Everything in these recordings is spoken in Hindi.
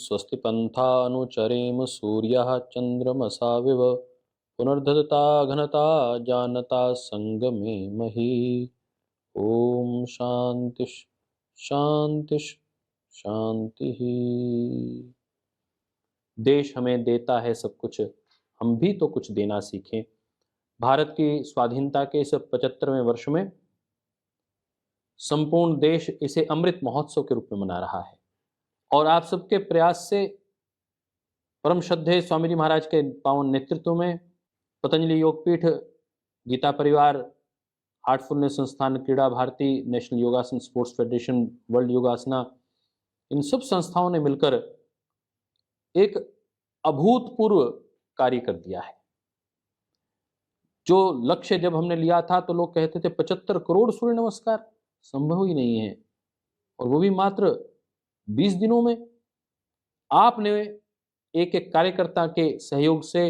स्वस्ति पन्थानुचरेम सूर्यः चन्द्रमसाविव पुनर्दधता घनता जानता संगमे मही। ओम शांति शांति शांति। देश हमें देता है सब कुछ, हम भी तो कुछ देना सीखें। भारत की स्वाधीनता के इस 75वें वर्ष में संपूर्ण देश इसे अमृत महोत्सव के रूप में मना रहा है और आप सबके प्रयास से परम श्रद्धेय स्वामी जी महाराज के पावन नेतृत्व में पतंजलि योगपीठ, गीता परिवार, हार्टफुलनेस संस्थान, क्रीड़ा भारती, नेशनल योगासन स्पोर्ट्स फेडरेशन, वर्ल्ड योगासना, इन सब संस्थाओं ने मिलकर एक अभूतपूर्व कार्य कर दिया है। जो लक्ष्य जब हमने लिया था तो लोग कहते थे 75 करोड़ सूर्य नमस्कार संभव ही नहीं है, और वो भी मात्र 20 दिनों में। आपने एक एक कार्यकर्ता के सहयोग से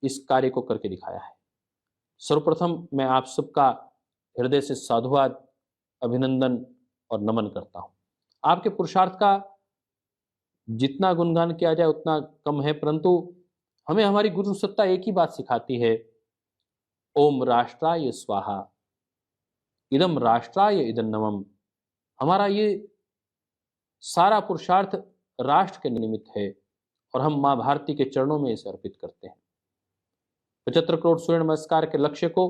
इस कार्य को करके दिखाया है। सर्वप्रथम मैं आप सबका हृदय से साधुवाद, अभिनंदन और नमन करता हूं। आपके पुरुषार्थ का जितना गुणगान किया जाए उतना कम है, परंतु हमें हमारी गुरु सत्ता एक ही बात सिखाती है, ओम राष्ट्राय स्वाहा, इदम राष्ट्राय इदं नमः। हमारा ये सारा पुरुषार्थ राष्ट्र के निमित्त है और हम मां भारती के चरणों में इसे अर्पित करते हैं। 75 करोड़ सूर्य नमस्कार के लक्ष्य को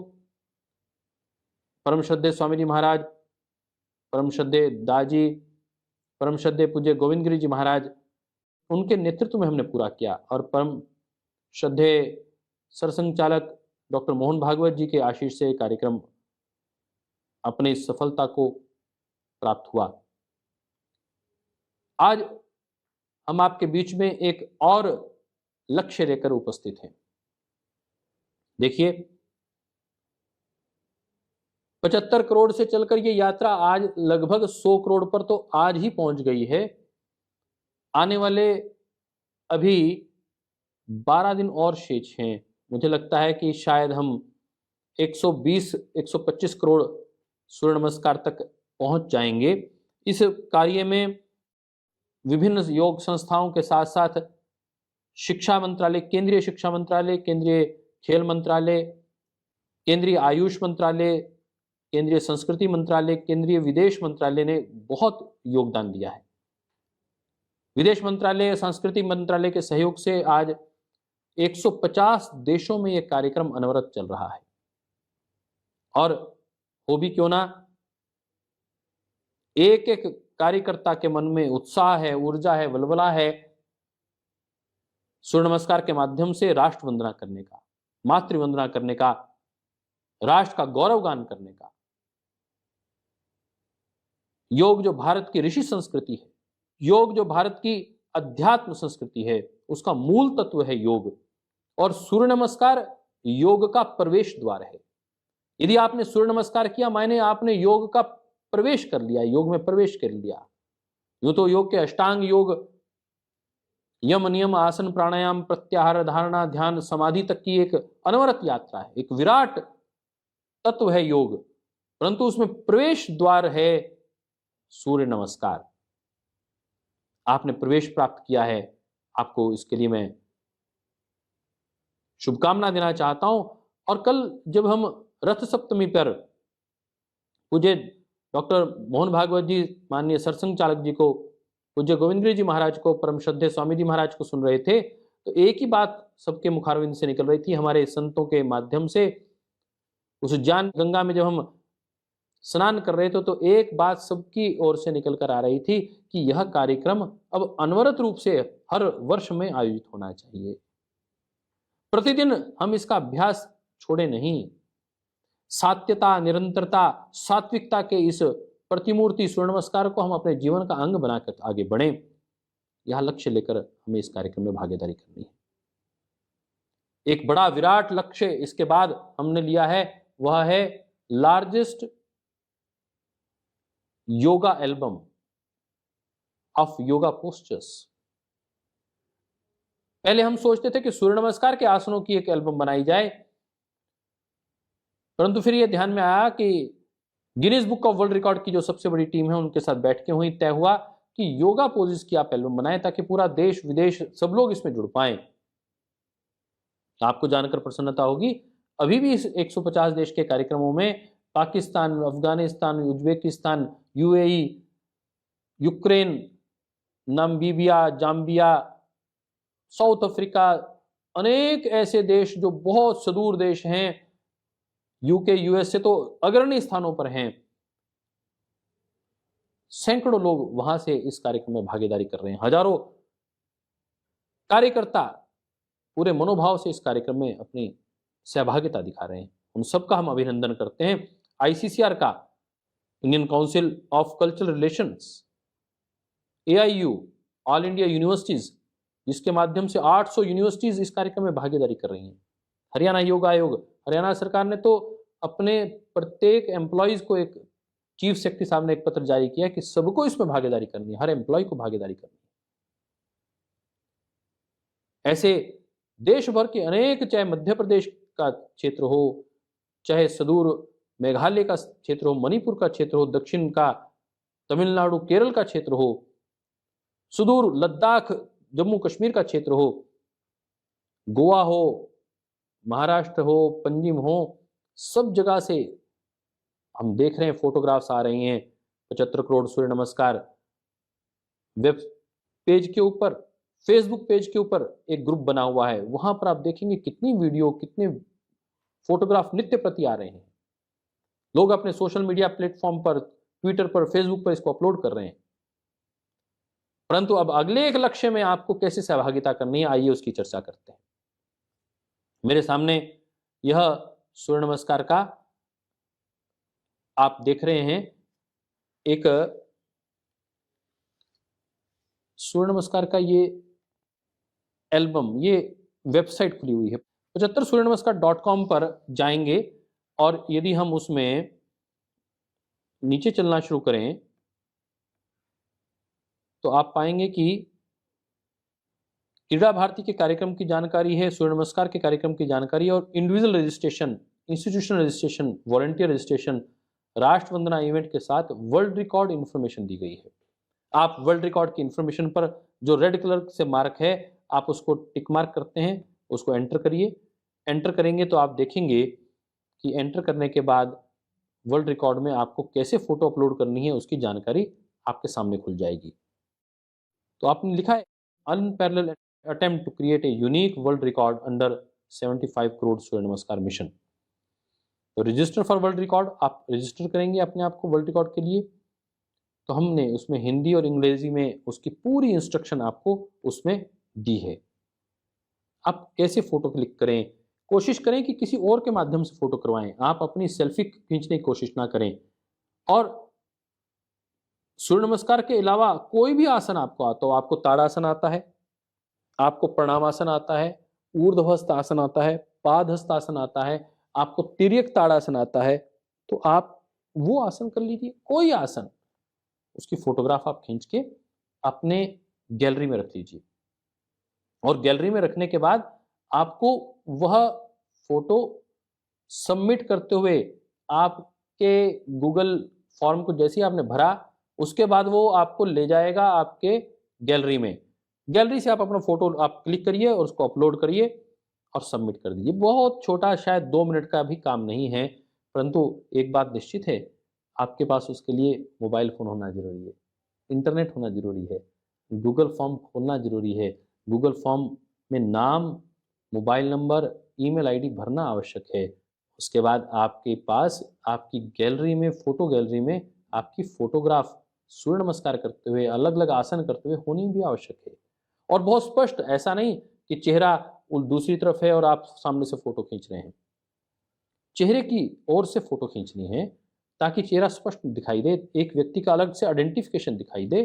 परम श्रद्धेय स्वामी जी महाराज, परम श्रद्धेय दाजी, परम श्रद्धेय पूज्य गोविंद गिरी जी महाराज, उनके नेतृत्व में हमने पूरा किया और परम श्रद्धेय सरसंघचालक डॉक्टर मोहन भागवत जी के आशीष से कार्यक्रम अपनी सफलता को प्राप्त हुआ। आज हम आपके बीच में एक और लक्ष्य लेकर उपस्थित हैं। देखिए, 75 करोड़ से चलकर ये यात्रा आज लगभग 100 करोड़ पर तो आज ही पहुंच गई है। आने वाले अभी 12 दिन और शेष हैं। मुझे लगता है कि शायद हम 120-125 करोड़ सूर्य नमस्कार तक पहुंच जाएंगे। इस कार्य में विभिन्न योग संस्थाओं के साथ साथ शिक्षा मंत्रालय, केंद्रीय शिक्षा मंत्रालय, केंद्रीय खेल मंत्रालय, केंद्रीय आयुष मंत्रालय, केंद्रीय संस्कृति मंत्रालय, केंद्रीय विदेश मंत्रालय ने बहुत योगदान दिया है। विदेश मंत्रालय, संस्कृति मंत्रालय के सहयोग से आज 150 देशों में यह कार्यक्रम अनवरत चल रहा है। और हो भी क्यों ना, एक एक कार्यकर्ता के मन में उत्साह है, ऊर्जा है, वलवला है सूर्य नमस्कार के माध्यम से राष्ट्र वंदना करने का, मातृ वंदना करने का, राष्ट्र का गौरवगान करने का। योग जो भारत की ऋषि संस्कृति है, योग जो भारत की अध्यात्म संस्कृति है, उसका मूल तत्व है योग, और सूर्य नमस्कार योग का प्रवेश द्वार है। यदि आपने सूर्य नमस्कार किया मायने आपने योग का प्रवेश कर लिया, योग में प्रवेश कर लिया। यूं तो योग के अष्टांग योग यम, नियम, आसन, प्राणायाम, प्रत्याहार, धारणा, ध्यान, समाधि तक की एक अनवरत यात्रा है, एक विराट तत्व है योग, परंतु उसमें प्रवेश द्वार है सूर्य नमस्कार। आपने प्रवेश प्राप्त किया है, आपको इसके लिए मैं शुभकामना देना चाहता हूं। और कल जब हम रथ सप्तमी पर पूज्य डॉक्टर मोहन भागवत जी, माननीय सरसंघ चालक जी को, पूज्य गोविंद गिरी जी महाराज को, परम श्रद्धेय स्वामी जी महाराज को सुन रहे थे, तो एक ही बात सबके मुखारविंद से निकल रही थी, हमारे संतों के माध्यम से। उस ज्ञान गंगा में जब हम स्नान कर रहे थे तो एक बात सबकी ओर से निकल कर आ रही थी कि यह कार्यक्रम अब अनवरत रूप से हर वर्ष में आयोजित होना चाहिए। प्रतिदिन हम इसका अभ्यास छोड़े नहीं। सात्यता, निरंतरता, सात्विकता के इस प्रतिमूर्ति सूर्य नमस्कार को हम अपने जीवन का अंग बनाकर आगे बढ़ें, यह लक्ष्य लेकर हमें इस कार्यक्रम में भागीदारी करनी है। एक बड़ा विराट लक्ष्य इसके बाद हमने लिया है, वह है largest yoga album of yoga postures. पहले हम सोचते थे कि सूर्य नमस्कार के आसनों की एक एल्बम बनाई जाए, परंतु फिर यह ध्यान में आया कि Guinness book of world record की जो सबसे बड़ी टीम है उनके साथ बैठ के हुई तय हुआ कि योगा पोजेस की आप एल्बम बनाएं ताकि पूरा देश विदेश सब लोग इसमें जुड़ पाएं। आपको जानकर प्रसन्नता होगी, अभी भी इस 150 देश के कार्यक्रमों में Pakistan, Afghanistan, Uzbekistan, UAE, Ukraine, Namibia, Zambia, south Africa, अनेक ऐसे देश जो बहुत सुदूर देश हैं, यूके, यूएसए तो अग्रणी स्थानों पर हैं, सैकड़ों लोग वहां से इस कार्यक्रम में भागीदारी कर रहे हैं। हजारों कार्यकर्ता पूरे मनोभाव से इस कार्यक्रम में अपनी सहभागिता दिखा रहे हैं। उन सबका हम अभिनंदन करते हैं। आईसीसीआर का, Indian council of cultural relations, AIU, all India universities, जिसके माध्यम से 800 यूनिवर्सिटीज इस कार्यक्रम में भागीदारी कर रही हैं। हरियाणा योग आयोग, हरियाणा सरकार ने तो अपने प्रत्येक एम्प्लॉयज को एक चीफ सेक्रेटरी साहब ने एक पत्र जारी किया कि सबको इसमें भागीदारी करनी है, हर एम्प्लॉय को भागीदारी करनी है। ऐसे देश भर के अनेक, चाहे मध्य प्रदेश का क्षेत्र हो, चाहे सुदूर मेघालय का क्षेत्र हो, मणिपुर का क्षेत्र हो, दक्षिण का तमिलनाडु, केरल का क्षेत्र हो, सुदूर लद्दाख, जम्मू कश्मीर का क्षेत्र हो, गोवा हो, महाराष्ट्र हो, पंजिम हो, सब जगह से हम देख रहे हैं फोटोग्राफ्स आ रही हैं। 75 करोड़ सूर्य नमस्कार वेब पेज के ऊपर, फेसबुक पेज के ऊपर एक ग्रुप बना हुआ है, वहां पर आप देखेंगे कितनी वीडियो, कितने फोटोग्राफ नित्य प्रति आ रहे हैं। लोग अपने सोशल मीडिया प्लेटफॉर्म पर, ट्विटर पर, फेसबुक पर इसको अपलोड कर रहे हैं। परंतु अब अगले एक लक्ष्य में आपको कैसे सहभागिता करनी है, आइए उसकी चर्चा करते हैं। मेरे सामने यह सूर्य नमस्कार का आप देख रहे हैं, एक सूर्य नमस्कार का ये एल्बम, ये वेबसाइट खुली हुई है। 75 सूर्यनमस्कार.com पर जाएंगे और यदि हम उसमें नीचे चलना शुरू करें तो आप पाएंगे कि क्रीड़ा भारती के कार्यक्रम की जानकारी है, सूर्य नमस्कार के कार्यक्रम की जानकारी और individual registration, institutional registration, volunteer registration, राष्ट्र वंदना इवेंट के साथ वर्ल्ड रिकॉर्ड इंफॉर्मेशन दी गई है। आप वर्ल्ड रिकॉर्ड की इंफॉर्मेशन पर जो रेड कलर से मार्क है, आप उसको टिक मार्क करते हैं, उसको एंटर करिए। एंटर करेंगे तो आप देखेंगे कि एंटर करने के बाद वर्ल्ड रिकॉर्ड में आपको कैसे फोटो अपलोड करनी है उसकी जानकारी आपके सामने खुल जाएगी। तो आपने लिखा है unparalleled attempt to create a unique world record under 75 crore Surya Namaskar mission. तो रजिस्टर फॉर वर्ल्ड रिकॉर्ड, आप रजिस्टर करेंगे अपने आप को वर्ल्ड रिकॉर्ड के लिए। तो हमने उसमें हिंदी और अंग्रेजी में उसकी पूरी इंस्ट्रक्शन आपको उसमें दी है। आप कैसे फोटो क्लिक करें, कोशिश करें कि किसी और के माध्यम से फोटो करवाएं, आप अपनी सेल्फी खींचने की कोशिश ना करें। और सूर्य नमस्कार के अलावा कोई भी आसन आपको आता हो, आपको ताड़ासन आता है, आपको प्रणामासन आता है, ऊर्ध्वहस्त आसन आता है, पादहस्त आसन आता है, आपको तिर्यक ताड़ासन आता है, तो आप वो आसन कर लीजिए। कोई आसन, उसकी फोटोग्राफ आप खींच के अपने गैलरी में रख लीजिए और गैलरी में रखने के बाद आपको वह फोटो सबमिट करते हुए आपके गूगल फॉर्म को जैसे ही आपने भरा, उसके बाद वो आपको ले जाएगा आपके गैलरी में। गैलरी से आप अपना फोटो आप क्लिक करिए और उसको अपलोड करिए और सबमिट कर दीजिए। बहुत छोटा, शायद 2 मिनट का भी काम नहीं है, परंतु एक बात निश्चित है, आपके पास उसके लिए मोबाइल फ़ोन होना ज़रूरी है, इंटरनेट होना ज़रूरी है, गूगल फॉर्म खोलना ज़रूरी है, गूगल फॉर्म में नाम, मोबाइल नंबर, ईमेल आईडी भरना आवश्यक है। उसके बाद आपके पास आपकी गैलरी में, फ़ोटो गैलरी में आपकी फ़ोटोग्राफ सूर्य नमस्कार करते हुए, अलग अलग आसन करते हुए होनी भी आवश्यक है। और बहुत स्पष्ट, ऐसा नहीं कि चेहरा दूसरी तरफ है और आप सामने से फ़ोटो खींच रहे हैं। चेहरे की ओर से फ़ोटो खींचनी है ताकि चेहरा स्पष्ट दिखाई दे, एक व्यक्ति का अलग से आइडेंटिफिकेशन दिखाई दे,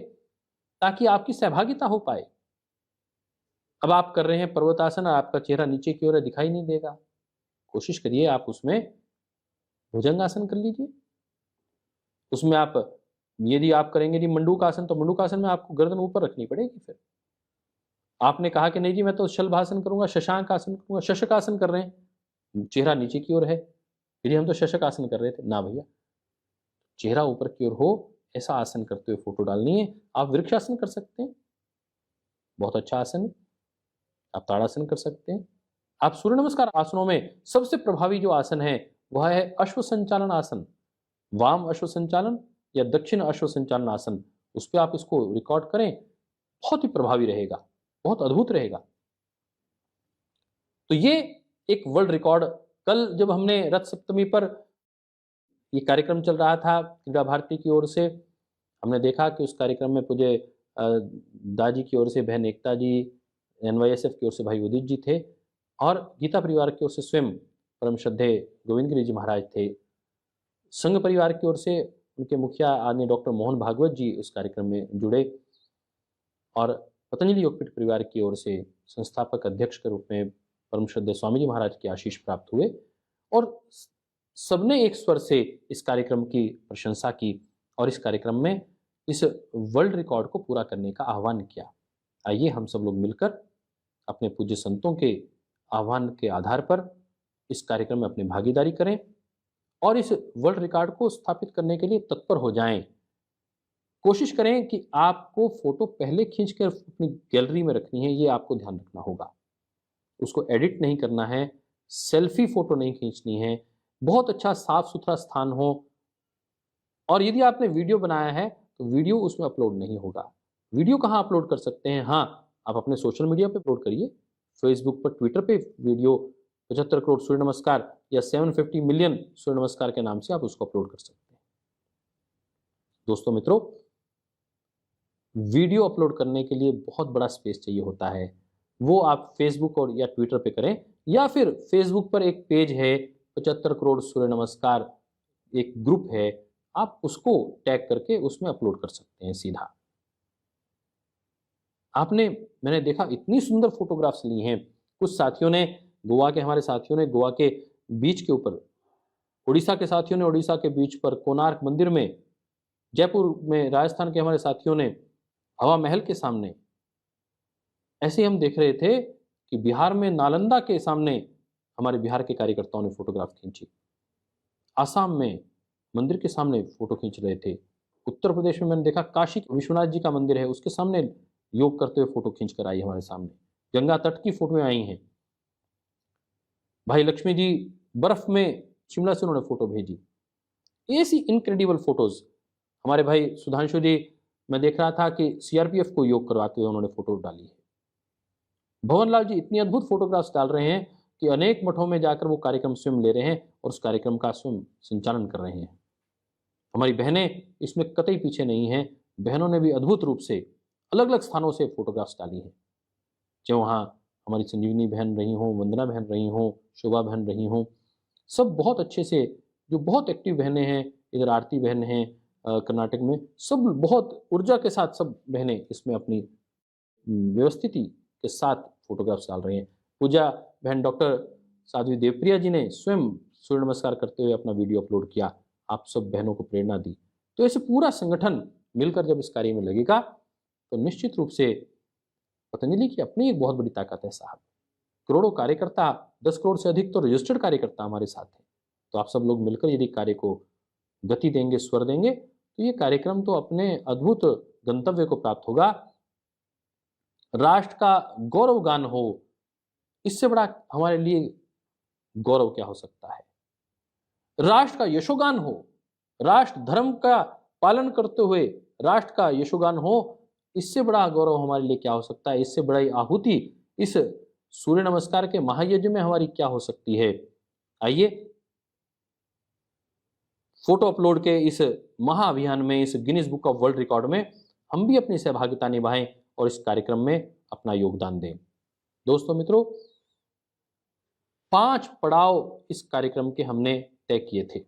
ताकि आपकी सहभागिता हो पाए। अब आप कर रहे हैं पर्वतासन, आपका चेहरा नीचे की ओर है, दिखाई नहीं देगा। कोशिश करिए आप उसमें भुजंगासन कर लीजिए। उसमें आप, यदि आप करेंगे जी मंडूकासन, तो मंडूकासन में आपको गर्दन ऊपर रखनी पड़ेगी। फिर आपने कहा कि नहीं जी मैं तो शलभासन करूंगा, शशांक आसन करूंगा, शशक आसन कर रहे हैं, चेहरा नीचे की ओर है, फिर हम तो शशक आसन कर रहे थे ना भैया, चेहरा ऊपर की ओर हो, ऐसा आसन करते हुए फोटो डालनी है। आप वृक्षासन कर सकते हैं, बहुत अच्छा आसन है। आप ताड़ासन कर सकते हैं। आप सूर्य नमस्कार आसनों में सबसे प्रभावी जो आसन है वह है अश्व संचालन आसन, वाम अश्व संचालन या दक्षिण अश्व संचालन आसन। उस पर आप इसको रिकॉर्ड करें, बहुत ही प्रभावी रहेगा, बहुत अद्भुत रहेगा। तो ये एक वर्ल्ड रिकॉर्ड, कल जब हमने रथ सप्तमी पर ये कार्यक्रम चल रहा था क्रीड़ा भारती की ओर से, हमने देखा कि उस कार्यक्रम में पूज्य दाजी की ओर से बहन एकता जी, NYSF की ओर से भाई उदित जी थे और गीता परिवार की ओर से स्वयं परम श्रद्धेय गोविंद गिरी जी महाराज थे। संघ परिवार की ओर से उनके मुखिया आदरणीय डॉक्टर मोहन भागवत जी उस कार्यक्रम में जुड़े और पतंजलि योगपीठ परिवार की ओर से संस्थापक अध्यक्ष के रूप में परम श्रद्धेय स्वामी जी महाराज के आशीष प्राप्त हुए और सबने एक स्वर से इस कार्यक्रम की प्रशंसा की और इस कार्यक्रम में इस वर्ल्ड रिकॉर्ड को पूरा करने का आह्वान किया। आइए हम सब लोग मिलकर अपने पूज्य संतों के आह्वान के आधार पर इस कार्यक्रम में अपनी भागीदारी करें और इस वर्ल्ड रिकॉर्ड को स्थापित करने के लिए तत्पर हो जाएं। कोशिश करें कि आपको फोटो पहले खींचकर अपनी गैलरी में रखनी है, ये आपको ध्यान रखना होगा। उसको एडिट नहीं करना है, सेल्फी फोटो नहीं खींचनी है, बहुत अच्छा साफ सुथरा स्थान हो। और यदि आपने वीडियो बनाया है तो वीडियो उसमें अपलोड नहीं होगा। वीडियो कहाँ अपलोड कर सकते हैं? हाँ, आप अपने सोशल मीडिया पे अपलोड करिए, फेसबुक पर, ट्विटर पे वीडियो 75 करोड़ सूर्य नमस्कार या 750 मिलियन सूर्य नमस्कार के नाम से आप उसको अपलोड कर सकते हैं। दोस्तों मित्रों, वीडियो अपलोड करने के लिए बहुत बड़ा स्पेस चाहिए होता है, वो आप फेसबुक और या ट्विटर पे करें या फिर फेसबुक पर एक पेज है 75 करोड़ सूर्य नमस्कार, एक ग्रुप है, आप उसको टैग करके उसमें अपलोड कर सकते हैं सीधा। मैंने देखा इतनी सुंदर फोटोग्राफ्स ली हैं। कुछ साथियों ने, गोवा के हमारे साथियों ने गोवा के बीच के ऊपर, उड़ीसा के साथियों ने उड़ीसा के बीच पर, कोणार्क मंदिर में, जयपुर में राजस्थान के हमारे साथियों ने हवा महल के सामने। ऐसे हम देख रहे थे कि बिहार में नालंदा के सामने हमारे बिहार के कार्यकर्ताओं ने फोटोग्राफ खींची। आसाम में मंदिर के सामने फोटो खींच रहे थे। उत्तर प्रदेश में मैंने देखा काशी विश्वनाथ जी का मंदिर है, उसके सामने योग करते हुए फोटो खींच कर आई हमारे सामने। गंगा तट की फोटोएं आई हैं। भाई लक्ष्मी जी बर्फ में शिमला से उन्होंने फोटो भेजी। ऐसी इनक्रेडिबल फोटोज। हमारे भाई सुधांशु जी, मैं देख रहा था कि CRPF को योग करवाते हुए उन्होंने फोटो डाली है। भवनलाल जी इतनी अद्भुत फोटोग्राफ्स डाल रहे हैं कि अनेक मठों में जाकर वो कार्यक्रम स्वयं ले रहे हैं और उस कार्यक्रम का स्वयं संचालन कर रहे हैं। हमारी बहनें इसमें कतई पीछे नहीं हैं। बहनों ने भी अद्भुत रूप से अलग अलग स्थानों से फोटोग्राफ्स डाली हैं, चाहे वहाँ हमारी संजीवनी बहन रही हों, वंदना बहन रही हों, शोभा बहन रही हों, सब बहुत अच्छे से, जो बहुत एक्टिव बहनें हैं, इधर आरती बहन हैं कर्नाटक में, सब बहुत ऊर्जा के साथ सब बहनें इसमें अपनी व्यवस्थिति के साथ फोटोग्राफ्स डाल रही हैं। पूजा बहन डॉक्टर साध्वी देवप्रिया जी ने स्वयं सूर्य नमस्कार करते हुए अपना वीडियो अपलोड किया, आप सब बहनों को प्रेरणा दी। तो ऐसे पूरा संगठन मिलकर जब इस कार्य में लगेगा तो निश्चित रूप से पतंजलि की अपनी एक बहुत बड़ी ताकत है साहब। करोड़ों कार्यकर्ता, 10 करोड़ से अधिक तो रजिस्टर्ड कार्यकर्ता हमारे साथ हैं। तो आप सब लोग मिलकर यदि कार्य को गति देंगे, स्वर देंगे, तो ये कार्यक्रम तो अपने अद्भुत गंतव्य को प्राप्त होगा। राष्ट्र का गौरव गान हो, इससे बड़ा हमारे लिए गौरव क्या हो सकता है? राष्ट्र का यशोगान हो, राष्ट्र धर्म का पालन करते हुए राष्ट्र का यशोगान हो, इससे बड़ा गौरव हमारे लिए क्या हो सकता है? इससे बड़ी आहुति इस सूर्य नमस्कार के महायज्ञ में हमारी क्या हो सकती है? आइए फोटो अपलोड के इस महाअभियान में, इस Guinness book of world record में हम भी अपनी सहभागिता निभाएं और इस कार्यक्रम में अपना योगदान दें। दोस्तों मित्रों, 5 पड़ाव इस कार्यक्रम के हमने तय किए थे।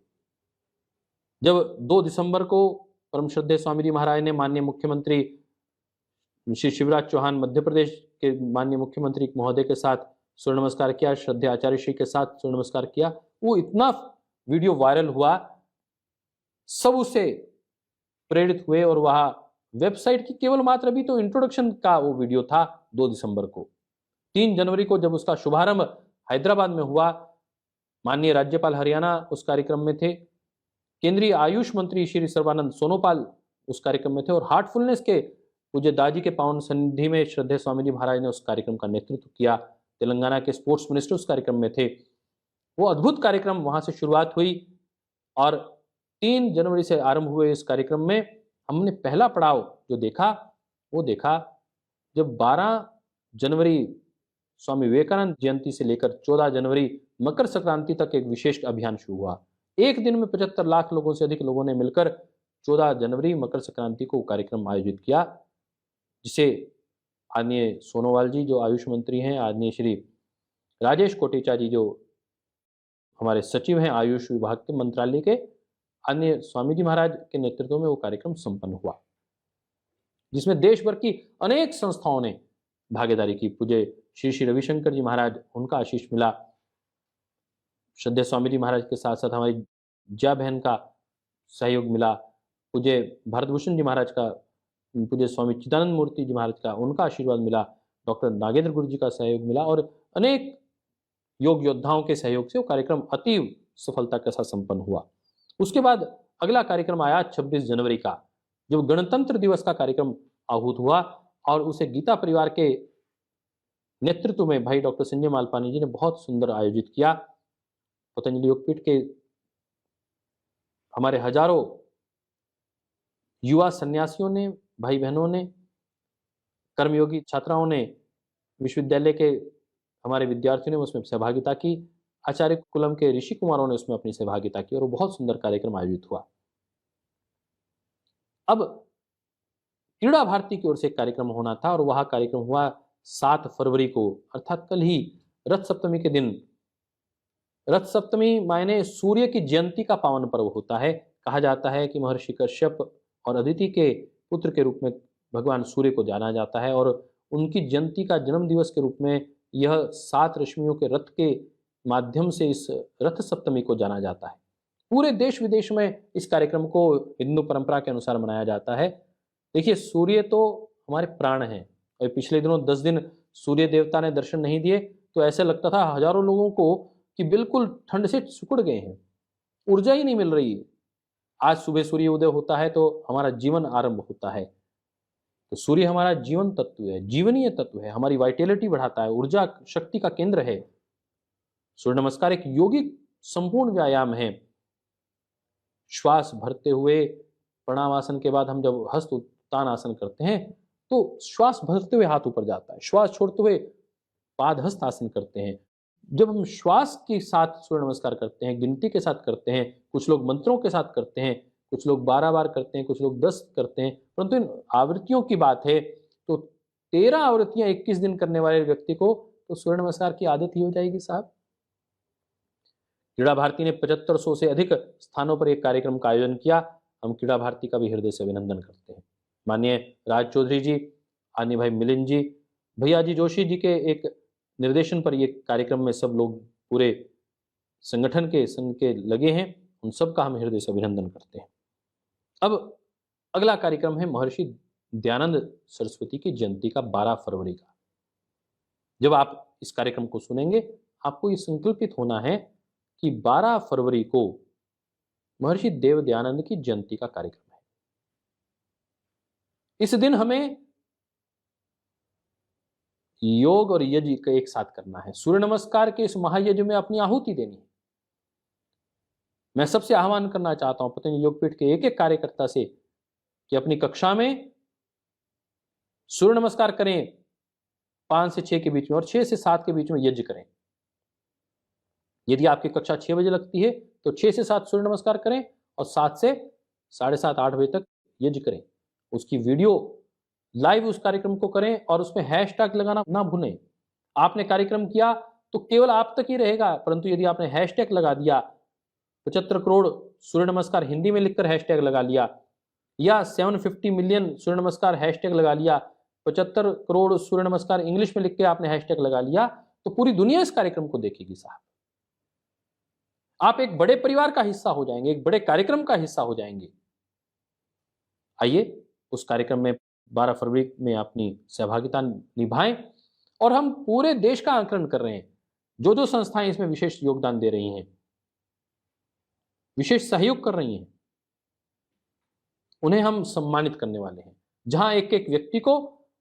जब 2 दिसंबर को परम श्रद्धेय स्वामी जी महाराज ने माननीय मुख्यमंत्री श्री शिवराज चौहान, मध्य प्रदेश के माननीय मुख्यमंत्री महोदय के साथ सूर्य नमस्कार किया, श्रद्धेय आचार्य श्री के साथ सूर्य नमस्कार किया, वो इतना वीडियो वायरल हुआ, सब उससे प्रेरित हुए और वह वेबसाइट की केवल मात्र अभी तो इंट्रोडक्शन का वो वीडियो था 2 दिसंबर को। 3 जनवरी को जब उसका शुभारंभ हैदराबाद में हुआ, माननीय राज्यपाल हरियाणा उस कार्यक्रम में थे, केंद्रीय आयुष मंत्री श्री सर्बानंद सोनोवाल उस कार्यक्रम में थे, और हार्टफुलनेस के पूज्य दाजी के पावन सन्निधि में श्रद्धेय स्वामी जी महाराज ने उस कार्यक्रम का नेतृत्व किया। तेलंगाना के स्पोर्ट्स मिनिस्टर उस कार्यक्रम में थे। वो अद्भुत कार्यक्रम वहां से शुरुआत हुई और 3 जनवरी से आरंभ हुए इस कार्यक्रम में हमने पहला पड़ाव जो देखा वो देखा जब 12 जनवरी स्वामी विवेकानंद जयंती से लेकर 14 जनवरी मकर संक्रांति तक एक विशेष अभियान शुरू हुआ। एक दिन में 75 लाख लोगों से अधिक लोगों ने मिलकर 14 जनवरी मकर संक्रांति को कार्यक्रम आयोजित किया, जिसे आदरणीय सोनोवाल जी जो आयुष मंत्री हैं, आदरणीय श्री राजेश कोटेचा जी जो हमारे सचिव हैं आयुष विभाग के मंत्रालय के, आदरणीय स्वामी जी महाराज के नेतृत्व में वो कार्यक्रम संपन्न हुआ, जिसमें देश भर की अनेक संस्थाओं ने भागीदारी की। पूज्य श्री श्री रविशंकर जी महाराज, उनका आशीष मिला। श्रद्धेय स्वामी जी महाराज के साथ साथ हमारी जया बहन का सहयोग मिला। पूज्य भारतभूषण जी महाराज का, पूज्य स्वामी चिदानंद मूर्ति जी महाराज का, उनका आशीर्वाद मिला। डॉक्टर नागेंद्र गुरु जी का सहयोग मिला और अनेक योग योद्धाओं के सहयोग से वो कार्यक्रम अतीव सफलता के साथ संपन्न हुआ। उसके बाद अगला कार्यक्रम आया 26 जनवरी का, जब गणतंत्र दिवस का कार्यक्रम आहूत हुआ और उसे गीता परिवार के नेतृत्व में भाई डॉक्टर संजय मालपानी जी ने बहुत सुंदर आयोजित किया। पतंजलि योगपीठ के हमारे हजारों युवा सन्यासियों ने, भाई बहनों ने, कर्मयोगी छात्राओं ने, विश्वविद्यालय के हमारे विद्यार्थियों ने उसमें सहभागिता की। आचार्य कुलम के ऋषि कुमारों ने उसमें अपनी सहभागिता की और वो बहुत सुंदर कार्यक्रम आयोजित हुआ। अब क्रीड़ा भारती की ओर से एक कार्यक्रम होना था और वह कार्यक्रम हुआ 7 फरवरी को, अर्थात कल ही, रथ सप्तमी के दिन। रथ सप्तमी मायने सूर्य की जयंती का पावन पर्व होता है। कहा जाता है कि महर्षि कश्यप और अदिति के पुत्र के रूप में भगवान सूर्य को जाना जाता है और उनकी जयंती का जन्म दिवस के रूप में यह 7 रश्मियों के रथ के माध्यम से इस रथ सप्तमी को जाना जाता है। पूरे देश विदेश में इस कार्यक्रम को हिंदू परंपरा के अनुसार मनाया जाता है। देखिए, सूर्य तो हमारे प्राण हैं और पिछले दिनों 10 दिन सूर्य देवता ने दर्शन नहीं दिए तो ऐसे लगता था हजारों लोगों को कि बिल्कुल ठंड से सिकुड़ गए हैं, ऊर्जा ही नहीं मिल रही है। आज सुबह सूर्य उदय होता है तो हमारा जीवन आरंभ होता है। तो सूर्य हमारा जीवन तत्व है, जीवनीय तत्व है, हमारी वाइटैलिटी बढ़ाता है, ऊर्जा शक्ति का केंद्र है। सूर्य नमस्कार एक योगिक संपूर्ण व्यायाम है। श्वास भरते हुए प्रणाम आसन के बाद हम जब हस्त उत्तान आसन करते हैं तो श्वास भरते हुए हाथ ऊपर जाता है, श्वास छोड़ते हुए पाद हस्त आसन करते हैं। जब हम श्वास के साथ सूर्य नमस्कार करते हैं, गिनती के साथ करते हैं, कुछ लोग मंत्रों के साथ करते हैं, कुछ लोग 12 बार करते हैं, कुछ लोग 10 करते हैं, परंतु इन आवृत्तियों की बात है तो 13 आवृत्तियां 21 दिन करने वाले व्यक्ति को तो सूर्य नमस्कार की आदत ही हो जाएगी साहब। क्रीड़ा भारती ने 7500 से अधिक स्थानों पर एक कार्यक्रम का आयोजन किया। हम क्रीड़ा भारती का भी हृदय से अभिनंदन करते हैं। माननीय राज चौधरी जी, आनी भाई मिलिंद जी, भैया जी जोशी जी के एक निर्देशन पर ये कार्यक्रम में सब लोग पूरे संगठन के संघ के लगे हैं, उन सब का हम हृदय से अभिनंदन करते हैं। अब अगला कार्यक्रम है महर्षि दयानंद सरस्वती की जयंती का 12 फरवरी का। जब आप इस कार्यक्रम को सुनेंगे आपको ये संकल्पित होना है कि 12 फरवरी को महर्षि देव दयानंद की जयंती का कार्यक्रम है। इस दिन हमें योग और यज्ञ का एक साथ करना है। सूर्य नमस्कार के इस महायज्ञ में अपनी आहुति देनी है। मैं सबसे आह्वान करना चाहता हूं पतंजलि योगपीठ के एक एक कार्यकर्ता से कि अपनी कक्षा में सूर्य नमस्कार करें 5 से 6 के बीच में और 6 से 7 के बीच में यज्ञ करें। यदि आपकी कक्षा 6 बजे लगती है तो 6 से 7 सूर्य नमस्कार करें और 7 से 7:30 8 बजे तक यज्ञ करें। उसकी वीडियो लाइव उस कार्यक्रम को करें और उसमें हैशटैग लगाना ना भूलें। आपने कार्यक्रम किया तो केवल आप तक ही रहेगा, परंतु यदि आपने हैशटैग लगा दिया, 75 करोड़ सूर्य नमस्कार हिंदी में लिखकर हैशटैग लगा लिया या 750 मिलियन सूर्य नमस्कार हैशटैग लगा लिया, 75 करोड़ सूर्य नमस्कार इंग्लिश में लिख के आपने हैशटैग लगा लिया, तो पूरी दुनिया इस कार्यक्रम को देखेगी साहब। आप एक बड़े परिवार का हिस्सा हो जाएंगे, एक बड़े कार्यक्रम का हिस्सा हो जाएंगे। आइए उस कार्यक्रम में 12 फरवरी में अपनी सहभागिता निभाएं और हम पूरे देश का आकलन कर रहे हैं। जो जो संस्थाएं इसमें विशेष योगदान दे रही हैं, विशेष सहयोग कर रही हैं, उन्हें हम सम्मानित करने वाले हैं। जहां एक एक व्यक्ति को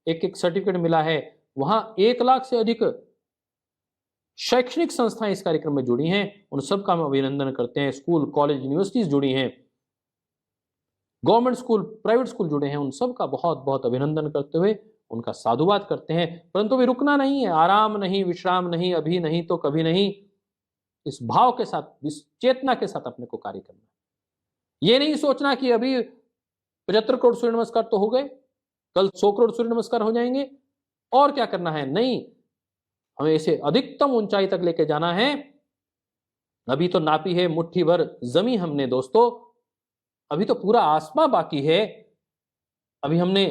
एक एक सर्टिफिकेट मिला है, वहां 1 लाख से अधिक शैक्षणिक संस्थाएं इस कार्यक्रम में जुड़ी हैं। उन सबका हम अभिनंदन करते हैं। स्कूल, कॉलेज, यूनिवर्सिटीज जुड़ी हैं, गवर्नमेंट स्कूल, प्राइवेट स्कूल जुड़े हैं, उन सबका बहुत बहुत अभिनंदन करते हुए उनका साधुवाद करते हैं। परंतु भी रुकना नहीं है, आराम नहीं, विश्राम नहीं, अभी नहीं तो कभी नहीं। इस भाव के साथ, इस चेतना के साथ अपने को कार्य करना है। ये नहीं सोचना कि अभी 75 करोड़ सूर्य नमस्कार तो हो गए, कल 100 करोड़ सूर्य नमस्कार हो जाएंगे और क्या करना है। नहीं, हमें इसे अधिकतम ऊंचाई तक लेके जाना है। अभी तो नापी है मुट्ठी भर जमी हमने दोस्तों, अभी तो पूरा आसमां बाकी है। अभी हमने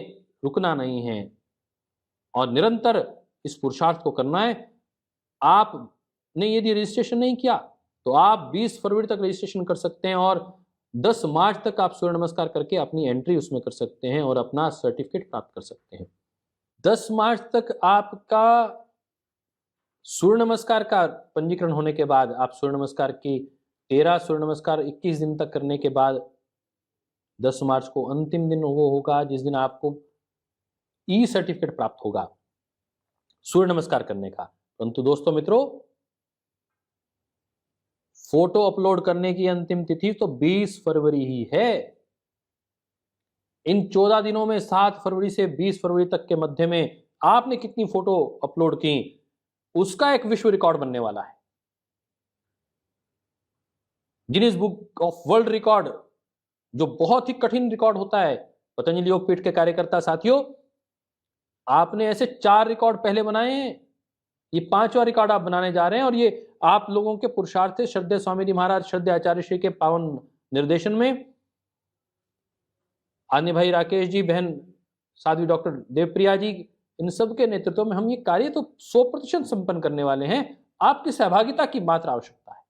रुकना नहीं है और निरंतर इस पुरुषार्थ को करना है। आपने यदि रजिस्ट्रेशन नहीं किया तो आप 20 फरवरी तक रजिस्ट्रेशन कर सकते हैं और 10 मार्च तक आप सूर्य नमस्कार करके अपनी एंट्री उसमें कर सकते हैं और अपना सर्टिफिकेट प्राप्त कर सकते हैं। 10 मार्च तक आपका सूर्य नमस्कार का पंजीकरण होने के बाद आप सूर्य नमस्कार की 13 सूर्य नमस्कार 21 दिन तक करने के बाद 10 मार्च को अंतिम दिन वो होगा जिस दिन आपको ई सर्टिफिकेट प्राप्त होगा सूर्य नमस्कार करने का। परंतु दोस्तों मित्रों, फोटो अपलोड करने की अंतिम तिथि तो 20 फरवरी ही है। इन 14 दिनों में 7 फरवरी से 20 फरवरी तक के मध्य में आपने कितनी फोटो अपलोड की, उसका एक विश्व रिकॉर्ड बनने वाला है। Guinness book of world record, जो बहुत ही कठिन रिकॉर्ड होता है। पतंजलि योगपीठ के कार्यकर्ता साथियों, आपने ऐसे 4 रिकॉर्ड पहले बनाए हैं, ये 5वां रिकॉर्ड आप बनाने जा रहे हैं और ये आप लोगों के पुरुषार्थ से श्रद्धेय स्वामी जी महाराज, श्रद्धेय आचार्य श्री के पावन निर्देशन में, आन्य भाई राकेश जी, बहन साध्वी डॉक्टर देवप्रिया जी, इन सब के नेतृत्व में हम ये कार्य तो 100% संपन्न करने वाले हैं। आपकी सहभागिता की मात्र आवश्यकता है।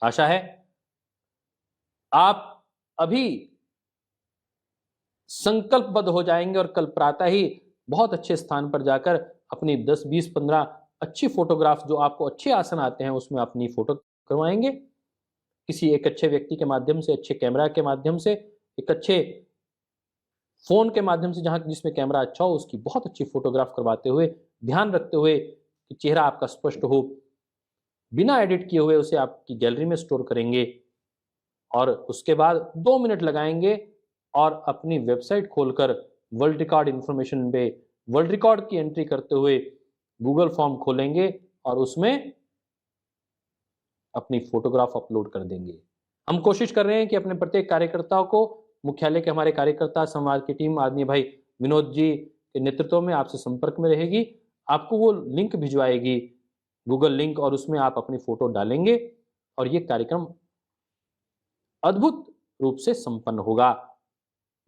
आशा है आप अभी संकल्पबद्ध हो जाएंगे और कल प्रातः ही बहुत अच्छे स्थान पर जाकर अपनी 10, 20, 15 अच्छी फोटोग्राफ, जो आपको अच्छे आसन आते हैं उसमें अपनी फोटो करवाएंगे। किसी एक अच्छे व्यक्ति के माध्यम से, अच्छे कैमरा के माध्यम से, एक अच्छे फोन के माध्यम से, जहां जिसमें कैमरा अच्छा हो, उसकी बहुत अच्छी फोटोग्राफ करवाते हुए, ध्यान रखते हुए कि चेहरा आपका स्पष्ट हो, बिना एडिट किए हुए उसे आपकी गैलरी में स्टोर करेंगे और उसके बाद 2 मिनट लगाएंगे और अपनी वेबसाइट खोलकर वर्ल्ड रिकॉर्ड इंफॉर्मेशन पे वर्ल्ड रिकॉर्ड की एंट्री करते हुए गूगल फॉर्म खोलेंगे और उसमें अपनी फोटोग्राफ अपलोड कर देंगे। हम कोशिश कर रहे हैं कि अपने प्रत्येक कार्यकर्ताओं को, मुख्यालय के हमारे कार्यकर्ता, समाज की टीम, आदरणीय भाई विनोद जी के नेतृत्व में आपसे संपर्क में रहेगी। आपको वो लिंक भिजवाएगी, गूगल लिंक, और उसमें आप अपनी फोटो डालेंगे और ये कार्यक्रम अद्भुत रूप से संपन्न होगा।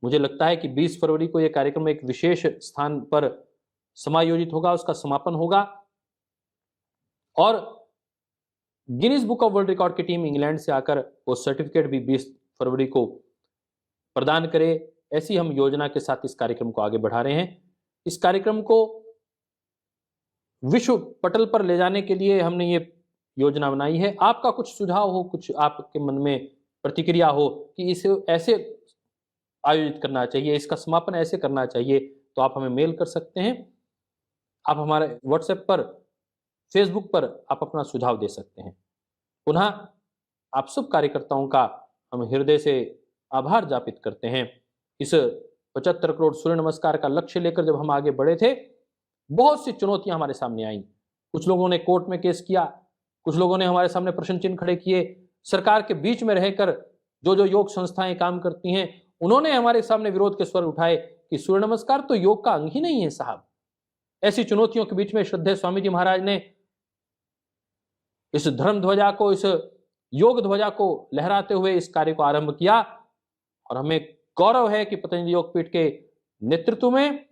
मुझे लगता है कि 20 फरवरी को यह कार्यक्रम एक विशेष स्थान पर समायोजित होगा, उसका समापन होगा और Guinness book of world record की टीम इंग्लैंड से आकर वो सर्टिफिकेट भी 20 फरवरी को प्रदान करे। ऐसी हम योजना के साथ इस कार्यक्रम को आगे बढ़ा रहे हैं। इस कार्यक्रम को विश्व पटल पर ले जाने के लिए हमने ये योजना बनाई है। आपका कुछ सुझाव हो, कुछ आपके मन में प्रतिक्रिया हो कि इसे ऐसे आयोजित करना चाहिए, इसका समापन ऐसे करना चाहिए, तो आप हमें मेल कर सकते हैं। आप हमारे व्हाट्सएप पर, फेसबुक पर आप अपना सुझाव दे सकते हैं। पुनः आप सब कार्यकर्ताओं का हम हृदय से आभार ज्ञापित करते हैं। इस 75 करोड़ सूर्य नमस्कार का लक्ष्य लेकर जब हम आगे बढ़े थे, बहुत सी चुनौतियां हमारे सामने आई। कुछ लोगों ने कोर्ट में केस किया, कुछ लोगों ने हमारे सामने प्रश्न चिन्ह खड़े किए। सरकार के बीच में रहकर जो योग संस्थाएं काम करती हैं, उन्होंने हमारे सामने विरोध के स्वर उठाए कि सूर्य नमस्कार तो योग का अंग ही नहीं है साहब। ऐसी चुनौतियों के बीच में श्रद्धेय स्वामी जी महाराज ने इस धर्म ध्वजा को, इस योग ध्वजा को लहराते हुए इस कार्य को आरंभ किया और हमें गौरव है कि पतंजलि योगपीठ के नेतृत्व में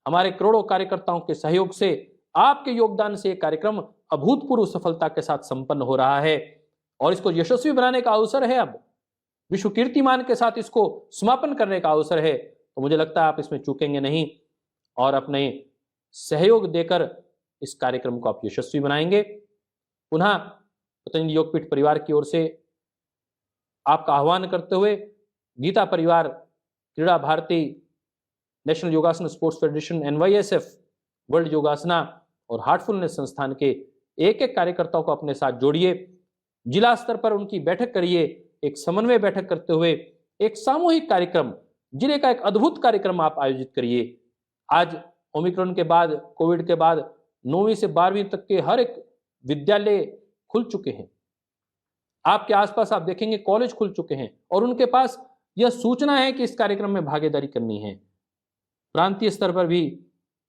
हमारे करोड़ों कार्यकर्ताओं के सहयोग से, आपके योगदान से यह कार्यक्रम अभूतपूर्व सफलता के साथ संपन्न हो रहा है और इसको यशस्वी बनाने का अवसर है। अब विश्व कीर्तिमान के साथ इसको समापन करने का अवसर है, तो मुझे लगता है आप इसमें चूकेंगे नहीं और अपने सहयोग देकर इस कार्यक्रम को आप यशस्वी बनाएंगे। पुनः पतंजलि योगपीठ परिवार की ओर से आपका आह्वान करते हुए गीता परिवार, क्रीड़ा भारती, नेशनल योगासन स्पोर्ट्स फेडरेशन, NYSF, वर्ल्ड योगासना और हार्टफुलनेस संस्थान के एक एक कार्यकर्ताओं को अपने साथ जोड़िए, जिला स्तर पर उनकी बैठक करिए, एक समन्वय बैठक करते हुए एक सामूहिक कार्यक्रम, जिले का एक अद्भुत कार्यक्रम आप आयोजित करिए। आज ओमिक्रॉन के बाद, कोविड के बाद 9वीं से 12वीं तक के हर एक विद्यालय खुल चुके हैं। आपके आसपास आप देखेंगे कॉलेज खुल चुके हैं और उनके पास यह सूचना है कि इस कार्यक्रम में भागीदारी करनी है। प्रांतीय स्तर पर भी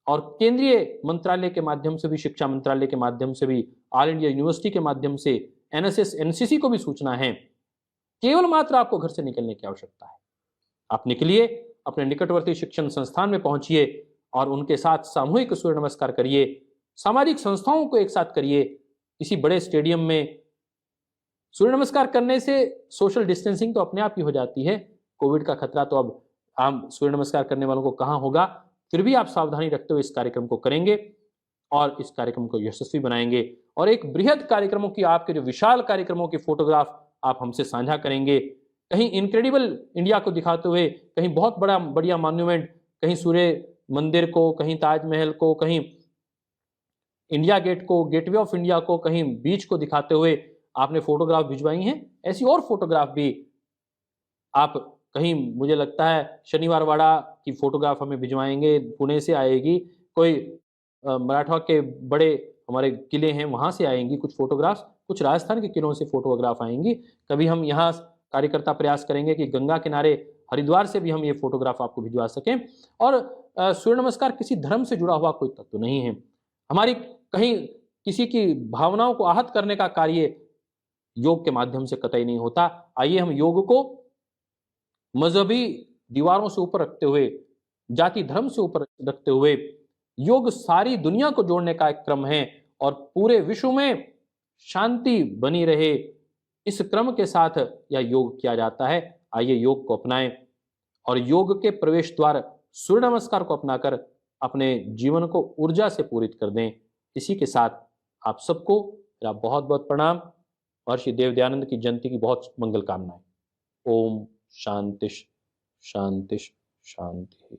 और केंद्रीय मंत्रालय के माध्यम से भी, शिक्षा मंत्रालय के माध्यम से भी, ऑल इंडिया यूनिवर्सिटी के माध्यम से, NSS NCC को भी सूचना है। केवल मात्र आपको घर से निकलने की आवश्यकता है। आप निकलिए, अपने निकटवर्ती शिक्षण संस्थान में पहुंचिए और उनके साथ सामूहिक सूर्य नमस्कार करिए। सामाजिक संस्थाओं को एक साथ करिए। किसी बड़े स्टेडियम में सूर्य नमस्कार करने से सोशल डिस्टेंसिंग तो अपने आप ही हो जाती है। कोविड का खतरा तो अब आम सूर्य नमस्कार करने वालों को कहाँ होगा, फिर भी आप सावधानी रखते हुए इस कार्यक्रम को करेंगे और इस कार्यक्रम को यशस्वी बनाएंगे। और एक बृहद कार्यक्रमों की, आपके जो विशाल कार्यक्रमों की फोटोग्राफ आप हमसे साझा करेंगे। कहीं इनक्रेडिबल इंडिया को दिखाते हुए, कहीं बहुत बढ़िया मॉन्यूमेंट, कहीं सूर्य मंदिर को, कहीं ताजमहल को, कहीं इंडिया गेट को, गेटवे ऑफ इंडिया को, कहीं बीच को दिखाते हुए आपने फोटोग्राफ भिजवाई हैं। ऐसी और फोटोग्राफ भी आप कहीं, मुझे लगता है शनिवार वाड़ा की फोटोग्राफ हमें भिजवाएंगे, पुणे से आएगी, कोई मराठवा के बड़े हमारे किले हैं वहाँ से आएंगी कुछ फोटोग्राफ्स, कुछ राजस्थान के किलों से फोटोग्राफ आएंगी। कभी हम यहाँ कार्यकर्ता प्रयास करेंगे कि गंगा किनारे हरिद्वार से भी हम ये फोटोग्राफ आपको भिजवा सकें। और सूर्य नमस्कार किसी धर्म से जुड़ा हुआ कोई तत्व नहीं है। हमारी कहीं किसी की भावनाओं को आहत करने का कार्य योग के माध्यम से कतई नहीं होता। आइए हम योग को मजहबी दीवारों से ऊपर रखते हुए, जाति धर्म से ऊपर रखते हुए, योग सारी दुनिया को जोड़ने का एक क्रम है और पूरे विश्व में शांति बनी रहे, इस क्रम के साथ यह योग किया जाता है। आइए योग को अपनाएं और योग के प्रवेश द्वार सूर्य नमस्कार को अपनाकर अपने जीवन को ऊर्जा से पूरित कर दें। इसी के साथ आप सबको मेरा बहुत बहुत प्रणाम। महर्षि देव दयानंद की जयंती की बहुत मंगल कामनाएं। ओम शांति शांति शांति।